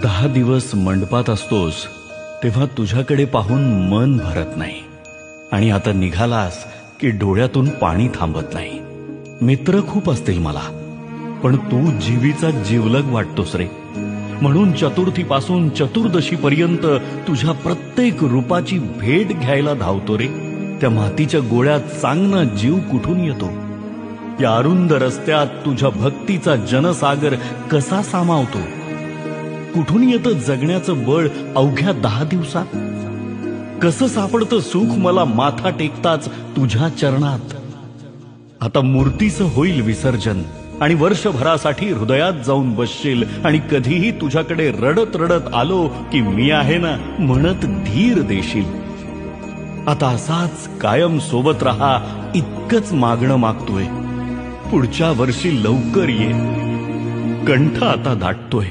10 दिवस मंडपात असतोस तेव्हा तुझ्याकडे पाहून मन भरत नाही, आणि आता निघालास की डोळ्यातून पाणी थांबत नाही. मित्र खूप असतील मला, पण तू जीवीचा जिवलग वाटतोस रे. म्हणून चतुर्थीपासून चतुर्दशीपर्यंत तुझ्या प्रत्येक रूपाची भेट घ्यायला धावतो रे. त्या मातीच्या गोळ्यात सांगणं जीव कुठून येतो? या अरुंद रस्त्यात तुझ्या भक्तीचा जनसागर कसा सामावतो? कुठून येतं जगण्याचं बळ अवघ्या 10 दिवसात? कसं सापडतं सुख मला माथा टेकताच तुझ्या चरणात? आता मूर्तीचं होईल विसर्जन, आणि वर्षभरासाठी हृदयात जाऊन बसशील, आणि कधीही तुझ्याकडे रडत रडत आलो की मी आहे ना म्हणत धीर देशील. आता असाच कायम सोबत राहा इतकंच मागणं मागतोय. पुढच्या वर्षी लवकर ये, कंठ आता दाटतोय.